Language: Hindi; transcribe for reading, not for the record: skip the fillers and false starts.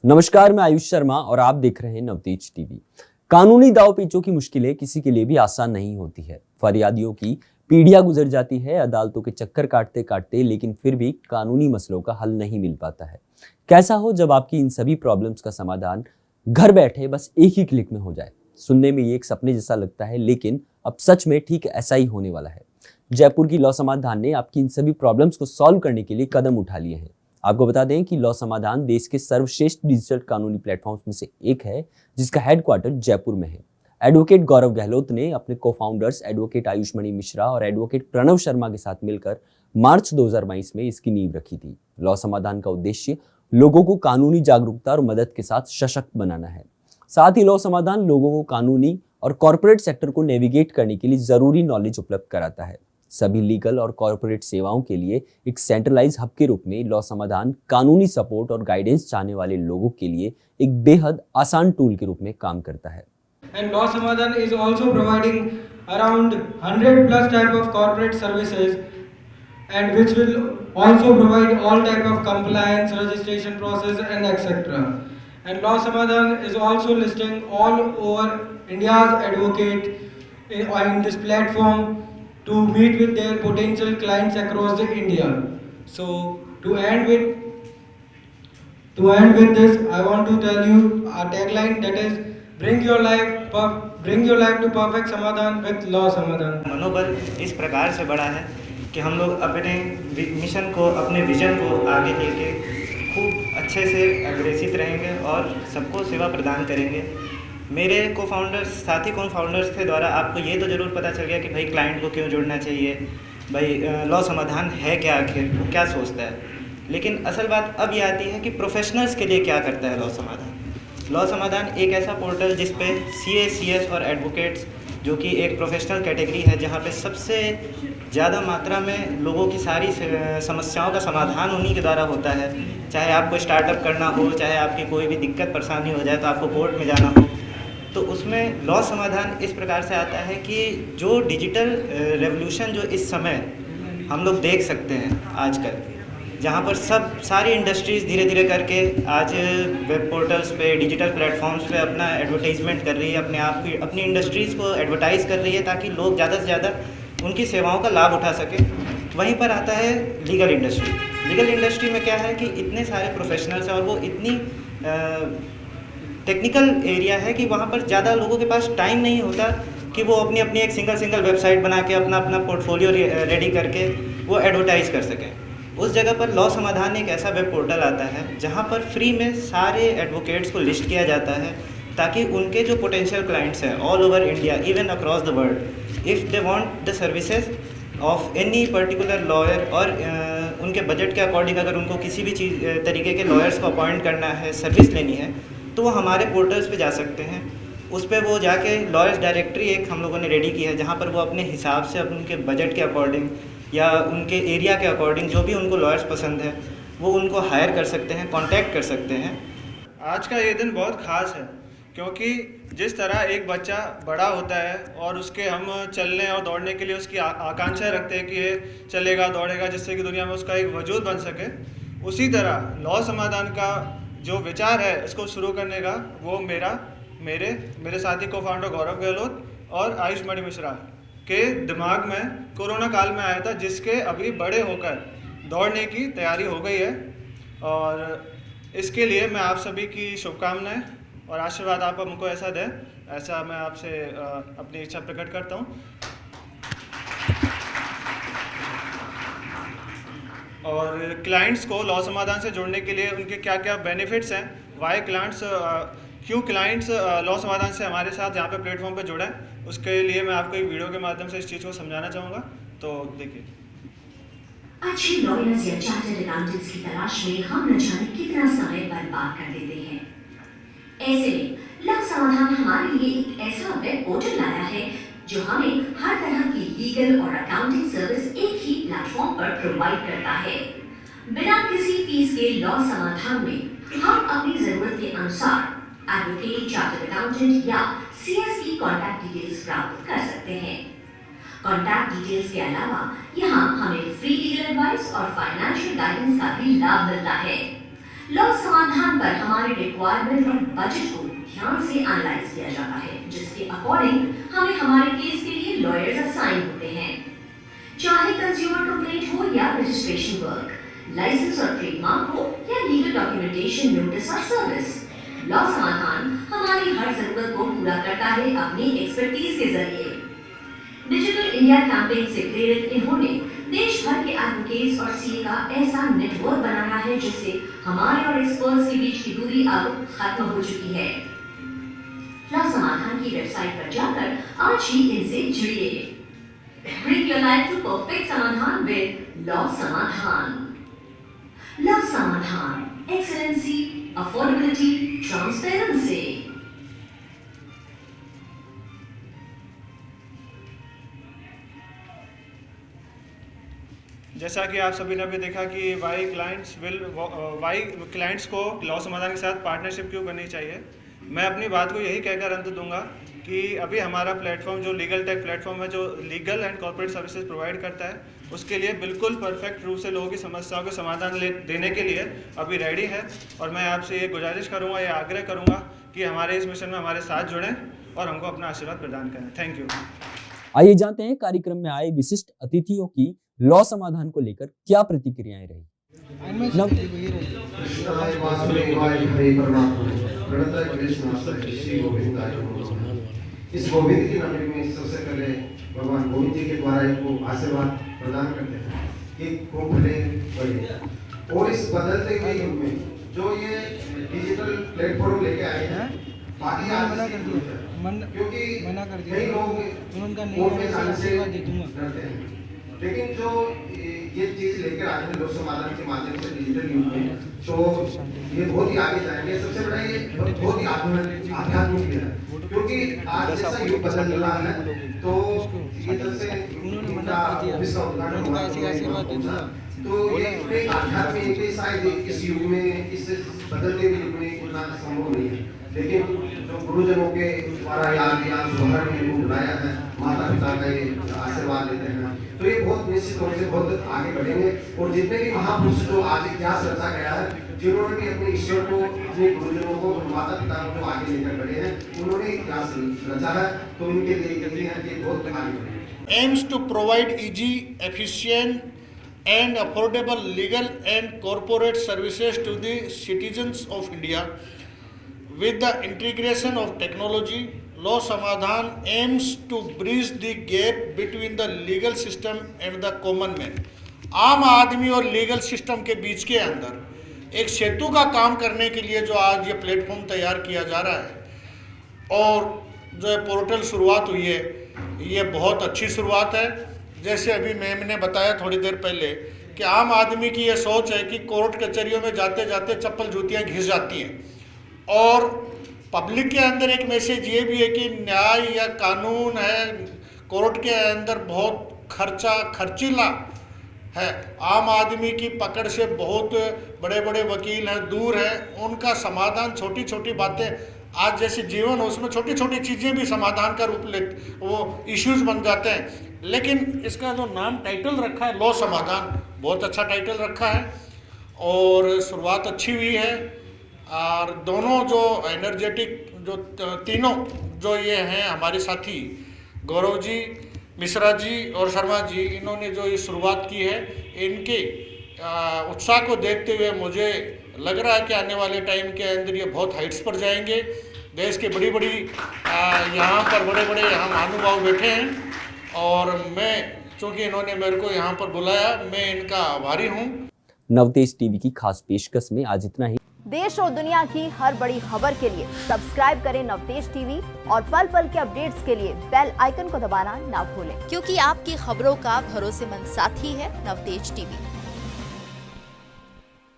नमस्कार, मैं आयुष शर्मा और आप देख रहे हैं नवतेज टीवी। कानूनी दाव पेचों की मुश्किलें किसी के लिए भी आसान नहीं होती है। फरियादियों की पीढ़ियां गुजर जाती है अदालतों के चक्कर काटते काटते, लेकिन फिर भी कानूनी मसलों का हल नहीं मिल पाता है। कैसा हो जब आपकी इन सभी प्रॉब्लम्स का समाधान घर बैठे बस एक ही क्लिक में हो जाए। सुनने में ये एक सपने जैसा लगता है, लेकिन अब सच में ठीक ऐसा ही होने वाला है। जयपुर की लॉ समाधान ने आपकी इन सभी प्रॉब्लम्स को सॉल्व करने के लिए कदम उठा लिए हैं। आपको बता दें कि लॉ समाधान देश के सर्वश्रेष्ठ डिजिटल कानूनी प्लेटफॉर्म्स में से एक है, जिसका हेडक्वार्टर जयपुर में है। एडवोकेट गौरव गहलोत ने अपने को-फाउंडर्स एडवोकेट आयुष्मणि मिश्रा और एडवोकेट प्रणव शर्मा के साथ मिलकर मार्च 2022 में इसकी नींव रखी थी। लॉ समाधान का उद्देश्य लोगों को कानूनी जागरूकता और मदद के साथ सशक्त बनाना है। साथ ही लॉ समाधान लोगों को कानूनी और कॉर्पोरेट सेक्टर को नेविगेट करने के लिए जरूरी नॉलेज उपलब्ध कराता है। सभी लीगल और कॉर्पोरेट सेवाओं के लिए एक सेंट्रलाइज हब के रूप में लॉ समाधान कानूनी सपोर्ट और गाइडेंस चाहने वाले लोगों के लिए एक बेहद आसान टूल के रूप में काम करता है। And Law Samadhan is also providing around 100 plus type of corporate services, and which will also provide all type of compliance, registration process and etc. And Law Samadhan is also listing all over India's advocate in this platform to meet with their potential clients across the India. So to end with this, I want to tell you our tagline, that is bring your life to perfect समाधान with law समाधान। मनोबल इस प्रकार से बढ़ा है कि हम लोग अपने मिशन को, अपने विजन को आगे लेके खूब अच्छे से अग्रेसित रहेंगे और सबको सेवा प्रदान करेंगे। मेरे साथी को फाउंडर्स के द्वारा आपको ये तो ज़रूर पता चल गया कि भाई क्लाइंट को क्यों जुड़ना चाहिए, भाई लॉ समाधान है क्या, आखिर वो क्या सोचता है। लेकिन असल बात अब ये आती है कि प्रोफेशनल्स के लिए क्या करता है लॉ समाधान। लॉ समाधान एक ऐसा पोर्टल जिस पे सीए, सीएस और एडवोकेट्स, जो कि एक प्रोफेशनल कैटेगरी है जहाँ पे सबसे ज़्यादा मात्रा में लोगों की सारी समस्याओं का समाधान उन्हीं के द्वारा होता है। चाहे आपको स्टार्टअप करना हो, चाहे आपकी कोई भी दिक्कत परेशानी हो जाए तो आपको कोर्ट में जाना हो, तो उसमें लॉ समाधान इस प्रकार से आता है कि जो डिजिटल रेवोल्यूशन जो इस समय हम लोग देख सकते हैं आजकल, जहाँ पर सारी इंडस्ट्रीज़ धीरे धीरे करके आज वेब पोर्टल्स पे, डिजिटल प्लेटफॉर्म्स पे अपना एडवर्टाइजमेंट कर रही है, अपने आप की अपनी इंडस्ट्रीज़ को एडवर्टाइज़ कर रही है ताकि लोग ज़्यादा से ज़्यादा उनकी सेवाओं का लाभ उठा सकें। वहीं पर आता है लीगल इंडस्ट्री। लीगल इंडस्ट्री में क्या है कि इतने सारे प्रोफेशनल्स हैं और वो इतनी टेक्निकल एरिया है कि वहाँ पर ज़्यादा लोगों के पास टाइम नहीं होता कि वो अपनी अपनी एक सिंगल वेबसाइट बना के अपना अपना पोर्टफोलियो रेडी करके वो एडवर्टाइज़ कर सकें। उस जगह पर लॉ समाधान एक ऐसा वेब पोर्टल आता है जहाँ पर फ्री में सारे एडवोकेट्स को लिस्ट किया जाता है ताकि उनके जो पोटेंशियल क्लाइंट्स हैं all over India, even across the world, if they want the services of any particular lawyer और उनके बजट के अकॉर्डिंग अगर उनको किसी भी तरीके के लॉयर्स को अपॉइंट करना है, सर्विस लेनी है, तो वो हमारे पोर्टल्स पे जा सकते हैं। उस पर वो जाके लॉयर्स डायरेक्टरी एक हम लोगों ने रेडी की है जहाँ पर वो अपने हिसाब से उनके बजट के अकॉर्डिंग या उनके एरिया के अकॉर्डिंग जो भी उनको लॉयर्स पसंद है वो उनको हायर कर सकते हैं, कांटेक्ट कर सकते हैं। आज का ये दिन बहुत ख़ास है क्योंकि जिस तरह एक बच्चा बड़ा होता है और उसके हम चलने और दौड़ने के लिए उसकी आकांक्षा रखते हैं कि ये चलेगा दौड़ेगा जिससे कि दुनिया में उसका एक वजूद बन सके, उसी तरह लॉ समाधान का जो विचार है इसको शुरू करने का वो मेरे साथी को फाउंडर गौरव गहलोत और आयुष्मणि मिश्रा के दिमाग में कोरोना काल में आया था, जिसके अभी बड़े होकर दौड़ने की तैयारी हो गई है। और इसके लिए मैं आप सभी की शुभकामनाएं और आशीर्वाद आप हमको ऐसा दें, ऐसा मैं आपसे अपनी इच्छा प्रकट करता हूं। और क्लाइंट्स को लॉ समाधान से जोड़ने के लिए उनके क्या क्या बेनिफिट्स हैं, क्यों क्लाइंट्स लॉ समाधान से हमारे साथ यहाँ पे प्लेटफॉर्म पे जुड़े हैं, उसके लिए मैं आपको एक वीडियो के माध्यम से इस चीज़ को समझाना चाहूँगा। तो देखिए, अच्छे लॉयर्स या चार्टर्ड अकाउंटेंट्स की तलाश में हम न जाने कितना समय बर्बाद कर देते हैं। ऐसे में लॉ समाधान हमारे लिए एक ऐसा वेब पोर्टल लाया है जो हमें हर तरह की लीगल और अकाउंटिंग सर्विस एक ही प्लेटफॉर्म पर प्रोवाइड करता है। बिना किसी फीस के लॉ समाधान में हम अपनी जरूरत के अनुसार एडवोकेट, चार्टर्ड अकाउंटेंट या सीएस की कॉन्टैक्ट डिटेल्स प्राप्त कर सकते हैं। कॉन्टैक्ट डिटेल्स के अलावा यहाँ हमें फ्री लीगल एडवाइस और फाइनेंशियल गाइडेंस का भी लाभ मिलता है। लॉ समाधान पर हमारे रिक्वायरमेंट और बजट को ध्यान से एनालाइज किया जाता है, जिसके अकॉर्डिंग हमें हमारे केस के लिए लॉयर्स असाइन होते हैं। चाहे कंज्यूमर कंप्लेंट हो या रजिस्ट्रेशन वर्क, लाइसेंस और ट्रेडमार्क हो या लीगल डॉक्यूमेंटेशन, नोटिस और सर्विस, लॉ समाधान हमारी हर जरूरत को पूरा करता है अपनी एक्सपर्टीज के जरिए। डिजिटल इंडिया कैंपेन से प्रेरित इन्होंने देश भर के एडवोकेट्स और सीए का ऐसा नेटवर्क बनाया है जिससे हमारे और एक्सपर्ट्स के बीच की दूरी अब खत्म हो चुकी है। लॉ समाधान की वेबसाइट पर जाकर आज ही इनसे जुड़िए। Bring your life to perfect समाधान with लॉ समाधान। लॉ समाधान, एक्सेलेंसी, अफोर्डेबिलिटी, ट्रांसपेरेंसी। जैसा कि आप सभी ने भी देखा कि वाई क्लाइंट्स को लॉ समाधान के साथ पार्टनरशिप क्यों करनी चाहिए। मैं अपनी बात को यही कहकर अंत दूंगा कि अभी हमारा प्लेटफॉर्म जो लीगल टेक प्लेटफॉर्म है, जो legal and corporate services provide करता है, उसके लिए बिल्कुल परफेक्ट रूप से लोगों की समस्याओं के समाधान देने के लिए अभी रेडी है। और मैं आपसे ये गुजारिश करूँगा, ये आग्रह करूँगा कि हमारे इस मिशन में हमारे साथ जुड़ें और हमको अपना आशीर्वाद प्रदान करें। Thank you. आइए जानते हैं कार्यक्रम में आए विशिष्ट अतिथियों की लॉ समाधान को लेकर क्या प्रतिक्रियाएं रही। इस गोविंद की नगरी में सबसे पहले भगवान गोविंद जी के द्वारा इनको आशीर्वाद प्रदान करते हैं कि खूब भले बढ़े। और इस बदलते हुए युग में जो ये डिजिटल प्लेटफॉर्म लेके आए हैं, बाकी क्योंकि कई लोग फोन पे जाने से डरते हैं, लेकिन जो ये चीज लेकर आए हैं लोक समाधान के माध्यम से डिजिटल युग में, तो ये बहुत ही आगे जाएंगे। सबसे बड़ा ये बहुत ही आध्यात्मिक है, क्योंकि आज जैसा युग बदल रहा है, तो ये जब से इनका ऑफिस का उद्घाटन हुआ तो ये आध्यात्मिक शायद इस युग में, इस बदलते हुए युग में उतना संभव नहीं है, लेकिन जो गुरुजनों के द्वारा याद सुधार में बुलाया है, माता पिता का ये आशीर्वाद लेते हैं, तो ये बहुत निश्चित रूप से बहुत आगे बढ़ेंगे। और जितने भी महापुरुष जो आज इतिहास रचा गया है, जिन्होंने भी अपने ईश्वर को, अपने गुरुजनों को, माता पिता को आगे लेकर बढ़े हैं, उन्होंने इतिहास रचा है, तो उनके लिए कहते हैं कि बहुत आगे बढ़े। Aims to provide easy, efficient and affordable legal and corporate services to the citizens of India. With the integration of technology, Law Samadhan aims to bridge the gap between the legal system and the common man. आम आदमी और लीगल सिस्टम के बीच के अंदर एक सेतु का काम करने के लिए जो आज ये प्लेटफॉर्म तैयार किया जा रहा है और जो है पोर्टल शुरुआत हुई है, ये बहुत अच्छी शुरुआत है। जैसे अभी मैम ने बताया थोड़ी देर पहले कि आम आदमी की ये सोच है कि कोर्ट कचहरियों में जाते जाते चप्पल जूतियाँ घिस जाती हैं, और पब्लिक के अंदर एक मैसेज ये भी है कि न्याय या कानून है, कोर्ट के अंदर बहुत खर्चीला है, आम आदमी की पकड़ से बहुत बड़े बड़े वकील हैं दूर हैं, उनका समाधान छोटी छोटी बातें, आज जैसे जीवन हो उसमें छोटी छोटी चीज़ें भी समाधान का रूप ले, वो इश्यूज बन जाते हैं। लेकिन इसका जो नाम टाइटल रखा है लॉ समाधान, बहुत अच्छा टाइटल रखा है और शुरुआत अच्छी हुई है। और दोनों जो एनर्जेटिक जो तीनों जो ये हैं हमारे साथी गौरव जी, मिश्रा जी और शर्मा जी, इन्होंने जो ये शुरुआत की है, इनके उत्साह को देखते हुए मुझे लग रहा है कि आने वाले टाइम के अंदर ये बहुत हाइट्स पर जाएंगे। देश के बड़ी बड़ी यहाँ पर बड़े बड़े यहाँ महानुभाव बैठे हैं और मैं, चूँकि इन्होंने मेरे को यहाँ पर बुलाया, मैं इनका आभारी हूँ। नवतेज टीवी की खास पेशकश में आज इतना ही। देश और दुनिया की हर बड़ी खबर के लिए सब्सक्राइब करें नवतेज टीवी और पल पल के अपडेट्स के लिए बेल आइकन को दबाना ना भूलें, क्योंकि आपकी खबरों का भरोसेमंद साथी है नवतेज टीवी।